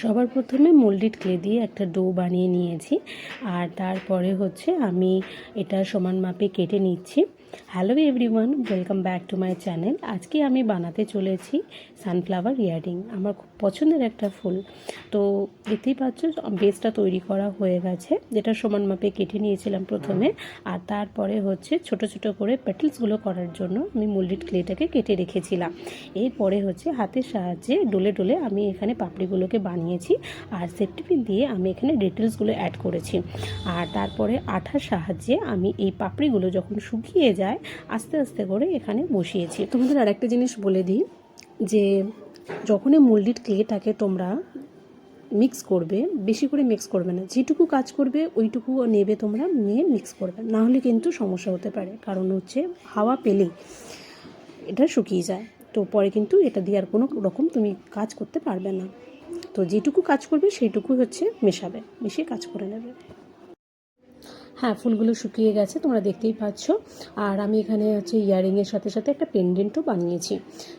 সবার প্রথমে moulded clay দিয়ে একটা ডো বানিয়ে নিয়েছি, আর তারপরে হচ্ছে আমি এটা সমান মাপে কেটে নিচ্ছি। Hello everyone, welcome back to my channel. আজকে আমি বানাতে চলেছি সানফ্লাওয়ার ইয়াররিং। আমার খুব পছন্দের একটা ফুল। তো দেখতেই পাচ্ছ বেসটা তৈরি করা হয়ে গেছে, যেটা সমান মাপে কেটে নিয়েছিলাম প্রথমে। আর তারপরে হচ্ছে ছোট ছোট করে পেটেলসগুলো করার জন্য আমি মোল্ডেড ক্লেটাকে কেটে রেখেছিলাম। এরপরে হচ্ছে হাতের সাহায্যে ডলে ডলে আমি এখানে পাপড়িগুলোকে বানিয়েছি, আর সেফটি পিন দিয়ে আমি এখানে ডিটেলসগুলো অ্যাড করেছি। আর তারপরে আঠার সাহায্যে আমি এই পাপড়িগুলো যখন শুকিয়ে যায় আস্তে আস্তে করে এখানে বসিয়েছি। তোমাদের আরেকটা জিনিস বলে দিই, যে যখনই মোল্ডেড ক্লেটাকে তোমরা মিক্স করবে, বেশি করে মিক্স করবে না, যেটুকু কাজ করবে ওইটুকু নেবে তোমরা, নিয়ে মিক্স করবে, না হলে কিন্তু সমস্যা হতে পারে। কারণ হচ্ছে হাওয়া পেলেই এটা শুকিয়ে যায়, তো পরে কিন্তু এটা দিয়ে আর কোনো রকম তুমি কাজ করতে পারবে না। তো যেটুকু কাজ করবে সেইটুকু হচ্ছে মেশাবে, মিশিয়ে কাজ করে নেবে। হ্যাঁ, ফুলগুলো শুকিয়ে গেছে, তোমরা দেখতেই পাচ্ছ। আর আমি এখানে হচ্ছে ইয়াররিংয়ের সাথে সাথে একটা পেন্ডেন্টও বানিয়েছি।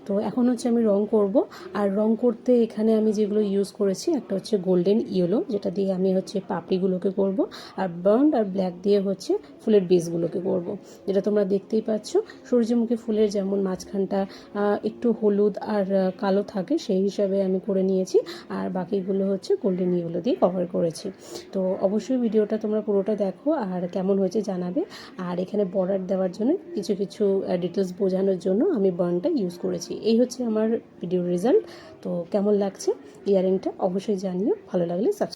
তো এখন হচ্ছে আমি রং করব। আর রং করতে এখানে আমি যেগুলো ইউজ করেছি, একটা হচ্ছে গোল্ডেন ইয়েলো, যেটা দিয়ে আমি হচ্ছে পাপড়িগুলোকে করব। আর বার্ন আর ব্ল্যাক দিয়ে হচ্ছে ফুলের বেসগুলোকে করব, যেটা তোমরা দেখতেই পাচ্ছ। সূর্যমুখী ফুলের যেমন মাঝখানটা একটু হলুদ আর কালো থাকে, সেই হিসাবে আমি করে নিয়েছি। আর বাকিগুলো হচ্ছে গোল্ডেন ইয়েলো দিয়ে কভার করেছি। তো অবশ্যই ভিডিওটা তোমরা পুরোটা দেখো আর কেমন হয়েছে জানাবে। আর এখানে বর্ডার দেওয়ার জন্য কিছু কিছু ডিটেলস বোঝানোর জন্য আমি বার্নটা ইউজ করেছি। এই হচ্ছে আমার ভিডিওর রেজাল্ট। তো কেমন লাগছে ইয়াররিংটা অবশ্যই জানিও, ভালো লাগলে সাবস্ক্রাইব